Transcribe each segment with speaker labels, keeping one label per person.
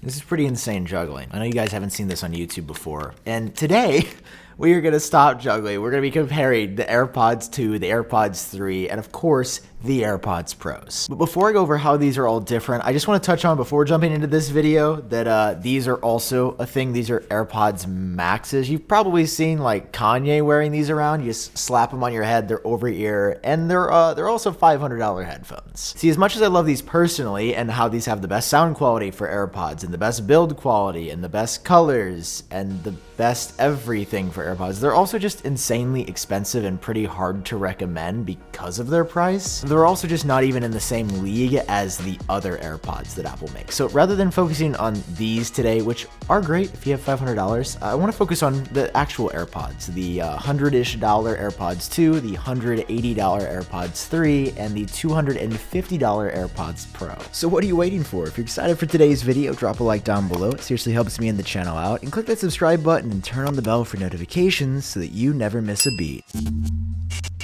Speaker 1: This is pretty insane juggling. I know you guys haven't seen this on YouTube before. And today, we are going to stop juggling. We're going to be comparing the AirPods 2, the AirPods 3, and of course, the AirPods Pros. But before I go over how these are all different, I just want to touch on, before jumping into this video, that these are also a thing. These are AirPods Maxes. You've probably seen like Kanye wearing these around. You just slap them on your head, they're over ear, and they're also $500 headphones. See, as much as I love these personally, and how these have the best sound quality for AirPods, and the best build quality, and the best colors, and the best everything for AirPods, they're also just insanely expensive and pretty hard to recommend because of their price. They're also just not even in the same league as the other AirPods that Apple makes. So rather than focusing on these today, which are great if you have $500, I want to focus on the actual AirPods, the $100-ish AirPods 2, the $180 AirPods 3, and the $250 AirPods Pro. So what are you waiting for? If you're excited for today's video, drop a like down below. It seriously helps me and the channel out. And click that subscribe button and turn on the bell for notifications so that you never miss a beat.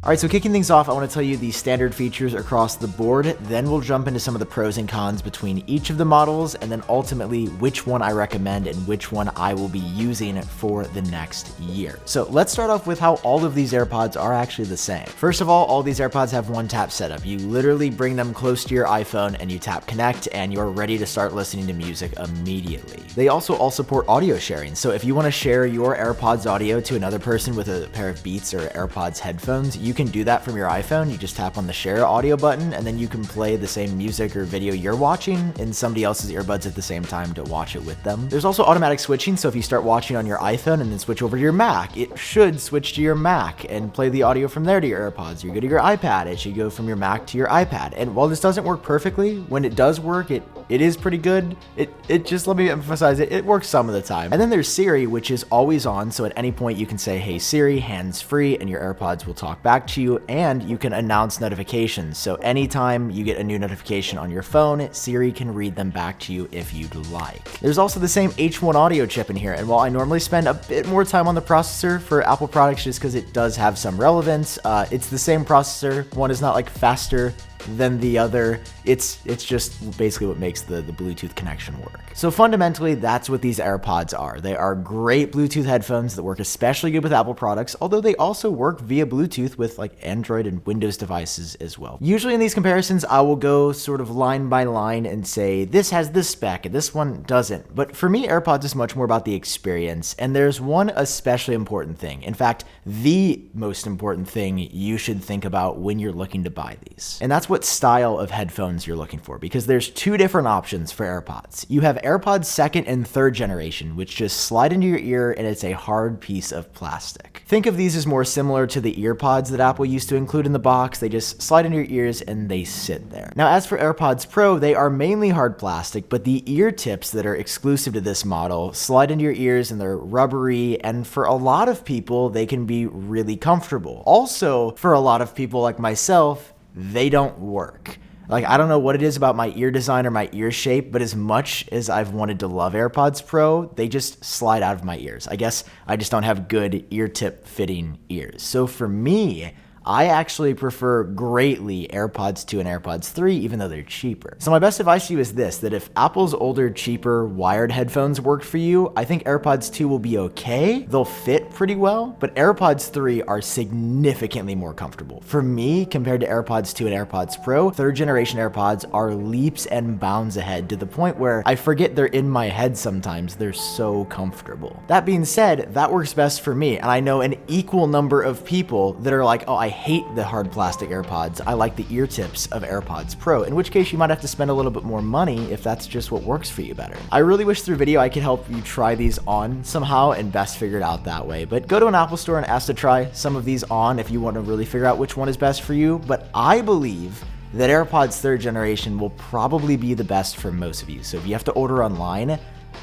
Speaker 1: Alright, so kicking things off, I want to tell you the standard features across the board, then we'll jump into some of the pros and cons between each of the models, and then ultimately which one I recommend and which one I will be using for the next year. So let's start off with how all of these AirPods are actually the same. First of all these AirPods have one tap setup. You literally bring them close to your iPhone and you tap connect and you're ready to start listening to music immediately. They also all support audio sharing, so if you want to share your AirPods audio to another person with a pair of Beats or AirPods headphones, you can do that from your iPhone. You just tap on the share audio button and then you can play the same music or video you're watching in somebody else's earbuds at the same time to watch it with them. There's also automatic switching, so if you start watching on your iPhone and then switch over to your Mac, it should switch to your Mac and play the audio from there to your AirPods. You go to your iPad, it should go from your Mac to your iPad. And while this doesn't work perfectly, when it does work, it is pretty good. It just, let me emphasize it works some of the time. And then there's Siri, which is always on, so at any point you can say, "Hey Siri, hands-free," and your AirPods will talk back to you, and you can announce notifications. So anytime you get a new notification on your phone, Siri can read them back to you if you'd like. There's also the same H1 audio chip in here, and while I normally spend a bit more time on the processor for Apple products just because it does have some relevance, it's the same processor. One is not like faster than the other. It's just basically what makes the Bluetooth connection work. So fundamentally, that's what these AirPods are. They are great Bluetooth headphones that work especially good with Apple products, although they also work via Bluetooth with like Android and Windows devices as well. Usually in these comparisons, I will go sort of line by line and say, this has this spec and this one doesn't. But for me, AirPods is much more about the experience, and there's one especially important thing. In fact, the most important thing you should think about when you're looking to buy these. And that's what style of headphones you're looking for, because there's two different options for AirPods. You have AirPods second and third generation, which just slide into your ear and it's a hard piece of plastic. Think of these as more similar to the EarPods that Apple used to include in the box. They just slide into your ears and they sit there. Now, as for AirPods Pro, they are mainly hard plastic, but the ear tips that are exclusive to this model slide into your ears and they're rubbery, and for a lot of people, they can be really comfortable. Also, for a lot of people like myself, they don't work. Like, I don't know what it is about my ear design or my ear shape, but as much as I've wanted to love AirPods Pro, they just slide out of my ears. I guess I just don't have good ear tip fitting ears. So for me, I actually prefer greatly AirPods 2 and AirPods 3, even though they're cheaper. So my best advice to you is this, that if Apple's older, cheaper wired headphones work for you, I think AirPods 2 will be okay. They'll fit pretty well, but AirPods 3 are significantly more comfortable. For me, compared to AirPods 2 and AirPods Pro, third generation AirPods are leaps and bounds ahead, to the point where I forget they're in my head sometimes. They're so comfortable. That being said, that works best for me, and I know an equal number of people that are like, oh, I hate the hard plastic AirPods. I like the ear tips of AirPods Pro, in which case you might have to spend a little bit more money if that's just what works for you better. I really wish through video I could help you try these on somehow and best figure it out that way, but go to an Apple store and ask to try some of these on if you want to really figure out which one is best for you. But I believe that AirPods third generation will probably be the best for most of you. So if you have to order online,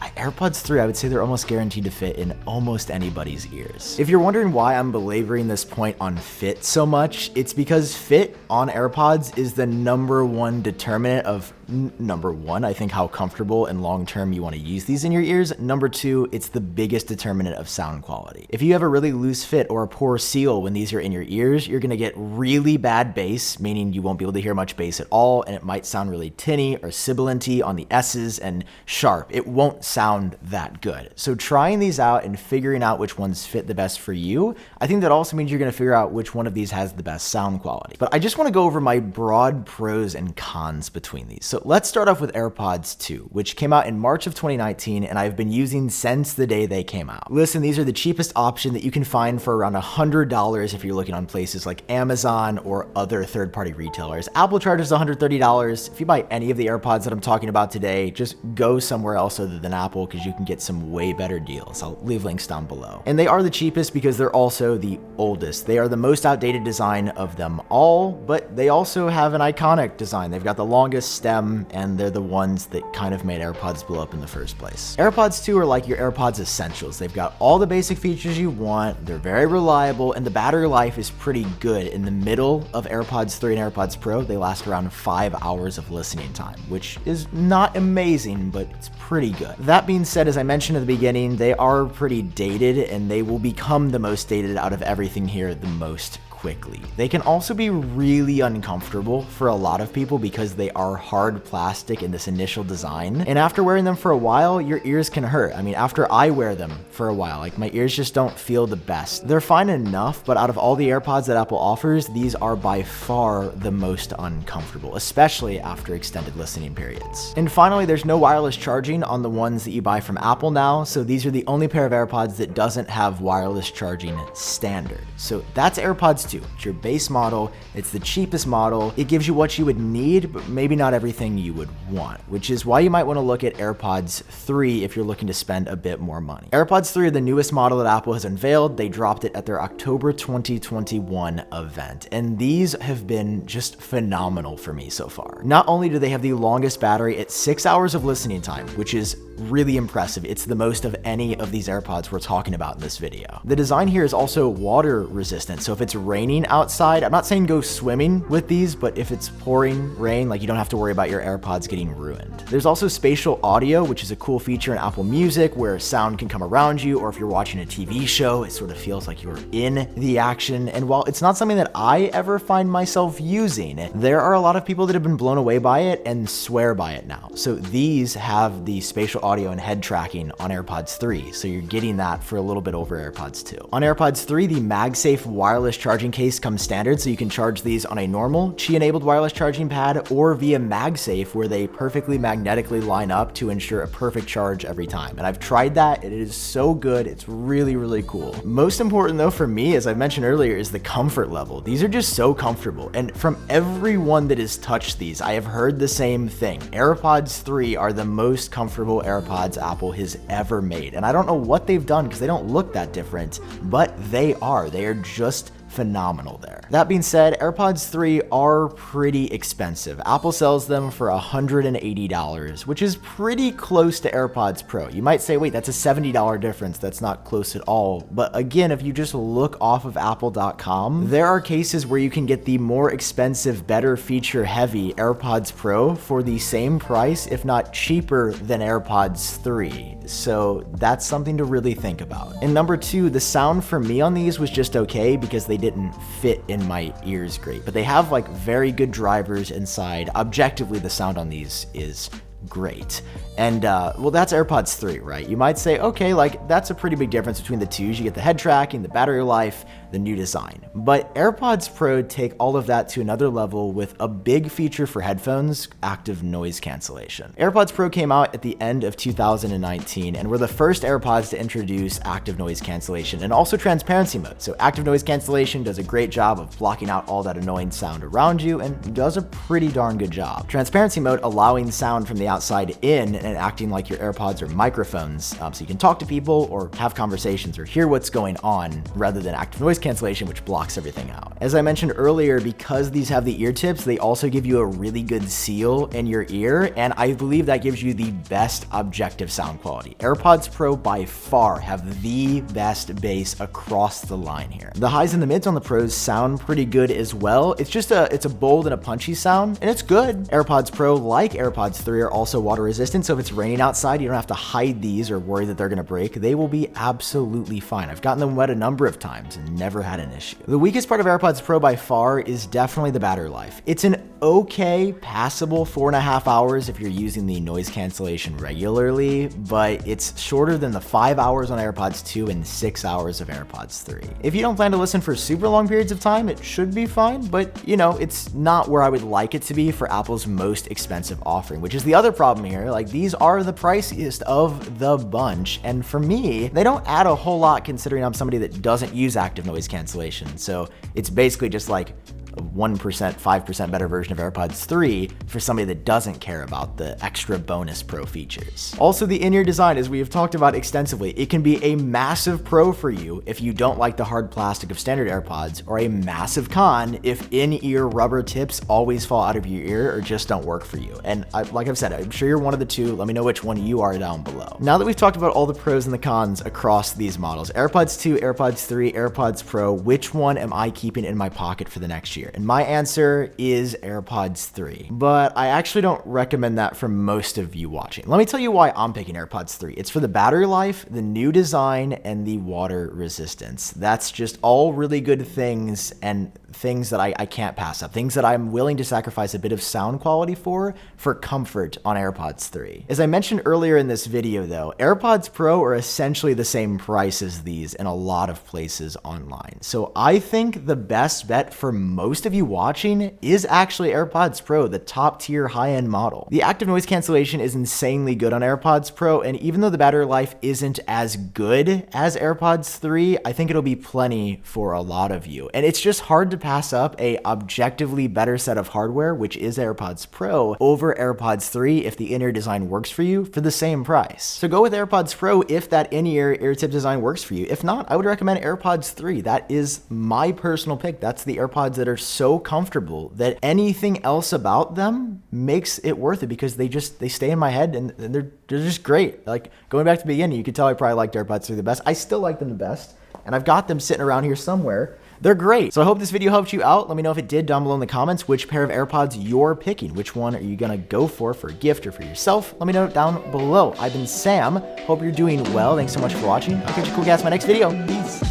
Speaker 1: AirPods 3, I would say they're almost guaranteed to fit in almost anybody's ears. If you're wondering why I'm belaboring this point on fit so much, it's because fit on AirPods is the #1 determinant of number one, I think how comfortable and long-term you want to use these in your ears. Number two, it's the biggest determinant of sound quality. If you have a really loose fit or a poor seal when these are in your ears, you're going to get really bad bass, meaning you won't be able to hear much bass at all, and it might sound really tinny or sibilanty on the S's and sharp. It won't sound that good. So trying these out and figuring out which ones fit the best for you, I think that also means you're going to figure out which one of these has the best sound quality. But I just want to go over my broad pros and cons between these. So let's start off with AirPods 2, which came out in March of 2019, and I've been using since the day they came out. Listen, these are the cheapest option that you can find for around $100 if you're looking on places like Amazon or other third-party retailers. Apple charges $130. If you buy any of the AirPods that I'm talking about today, just go somewhere else other than Apple because you can get some way better deals. I'll leave links down below. And they are the cheapest because they're also the oldest. They are the most outdated design of them all, but they also have an iconic design. They've got the longest stem, and they're the ones that kind of made AirPods blow up in the first place. AirPods 2 are like your AirPods Essentials. They've got all the basic features you want, they're very reliable, and the battery life is pretty good. In the middle of AirPods 3 and AirPods Pro, they last around 5 hours of listening time, which is not amazing, but it's pretty good. That being said, as I mentioned at the beginning, they are pretty dated, and they will become the most dated out of everything here the most quickly. They can also be really uncomfortable for a lot of people because they are hard plastic in this initial design. And after wearing them for a while, your ears can hurt. I mean, after I wear them for a while, like my ears just don't feel the best. They're fine enough, but out of all the AirPods that Apple offers, these are by far the most uncomfortable, especially after extended listening periods. And finally, there's no wireless charging on the ones that you buy from Apple now. So these are the only pair of AirPods that doesn't have wireless charging standard. So that's AirPods 2. It's your base model, it's the cheapest model, it gives you what you would need, but maybe not everything you would want, which is why you might want to look at AirPods 3 if you're looking to spend a bit more money. AirPods 3 are the newest model that Apple has unveiled. They dropped it at their October 2021 event, and these have been just phenomenal for me so far. Not only do they have the longest battery at 6 hours of listening time, which is really impressive. It's the most of any of these AirPods we're talking about in this video. The design here is also water resistant, so if it's raining outside, I'm not saying go swimming with these, but if it's pouring rain, like you don't have to worry about your AirPods getting ruined. There's also spatial audio, which is a cool feature in Apple Music where sound can come around you, or if you're watching a TV show, it sort of feels like you're in the action. And while it's not something that I ever find myself using, there are a lot of people that have been blown away by it and swear by it now. So these have the spatial audio and head tracking on AirPods 3, so you're getting that for a little bit over AirPods 2. On AirPods 3, the MagSafe wireless charging case comes standard, so you can charge these on a normal Qi-enabled wireless charging pad or via MagSafe, where they perfectly magnetically line up to ensure a perfect charge every time. And I've tried that, it is so good, it's really, really cool. Most important though for me, as I mentioned earlier, is the comfort level. These are just so comfortable, and from everyone that has touched these, I have heard the same thing. AirPods 3 are the most comfortable AirPods Apple has ever made. And I don't know what they've done because they don't look that different, but they are just phenomenal there. That being said, AirPods 3 are pretty expensive. Apple sells them for $180, which is pretty close to AirPods Pro. You might say, wait, that's a $70 difference. That's not close at all. But again, if you just look off of apple.com, there are cases where you can get the more expensive, better feature heavy AirPods Pro for the same price, if not cheaper than AirPods 3. So that's something to really think about. And number two, the sound for me on these was just okay because they didn't fit in my ears great, but they have like very good drivers inside. Objectively, the sound on these is great. And well, that's AirPods 3, right? You might say, okay, like that's a pretty big difference between the two. You get the head tracking, the battery life, the new design. But AirPods Pro take all of that to another level with a big feature for headphones, active noise cancellation. AirPods Pro came out at the end of 2019 and were the first AirPods to introduce active noise cancellation and also transparency mode. So active noise cancellation does a great job of blocking out all that annoying sound around you and does a pretty darn good job. Transparency mode allowing sound from the outside in and acting like your AirPods are microphones, so you can talk to people or have conversations or hear what's going on, rather than active noise noise cancellation, which blocks everything out. As I mentioned earlier, because these have the ear tips, they also give you a really good seal in your ear, and I believe that gives you the best objective sound quality. AirPods Pro by far have the best bass across the line here. The highs and the mids on the Pros sound pretty good as well. It's a bold and a punchy sound, and it's good. AirPods Pro, like AirPods 3, are also water resistant, so if it's raining outside, you don't have to hide these or worry that they're gonna break. They will be absolutely fine. I've gotten them wet a number of times and never had an issue. The weakest part of AirPods Pro by far is definitely the battery life. It's an okay, passable 4.5 hours if you're using the noise cancellation regularly, but it's shorter than the 5 hours on AirPods 2 and 6 hours of AirPods 3. If you don't plan to listen for super long periods of time, it should be fine, but you know, it's not where I would like it to be for Apple's most expensive offering, which is the other problem here. Like, these are the priciest of the bunch, and for me, they don't add a whole lot considering I'm somebody that doesn't use active noise cancellation, so it's basically just like a 1%, 5% better version of AirPods 3 for somebody that doesn't care about the extra bonus pro features. Also, the in-ear design, as we have talked about extensively, it can be a massive pro for you if you don't like the hard plastic of standard AirPods, or a massive con if in-ear rubber tips always fall out of your ear or just don't work for you. And like I've said, I'm sure you're one of the two. Let me know which one you are down below. Now that we've talked about all the pros and the cons across these models, AirPods 2, AirPods 3, AirPods Pro, which one am I keeping in my pocket for the next year? And my answer is AirPods 3, but I actually don't recommend that for most of you watching. Let me tell you why I'm picking AirPods 3. It's for the battery life, the new design, and the water resistance. That's just all really good things, and things that I can't pass up, things that I'm willing to sacrifice a bit of sound quality for comfort on AirPods 3. As I mentioned earlier in this video though, AirPods Pro are essentially the same price as these in a lot of places online. So I think the best bet for most of you watching is actually AirPods Pro, the top tier high-end model. The active noise cancellation is insanely good on AirPods Pro, and even though the battery life isn't as good as AirPods 3, I think it'll be plenty for a lot of you. And it's just hard to pass up a objectively better set of hardware, which is AirPods Pro, over AirPods 3 if the in-ear design works for you for the same price. So go with AirPods Pro if that in-ear ear tip design works for you. If not, I would recommend AirPods 3. That is my personal pick. That's the AirPods that are so comfortable that anything else about them makes it worth it, because they stay in my head, and they're just great. Like, going back to the beginning, you could tell I probably liked AirPods 3 the best. I still like them the best, and I've got them sitting around here somewhere. They're great. So I hope this video helped you out. Let me know if it did down below in the comments which pair of AirPods you're picking. Which one are you gonna go for a gift or for yourself? Let me know down below. I've been Sam. Hope you're doing well. Thanks so much for watching. I'll catch you cool guys in my next video. Peace.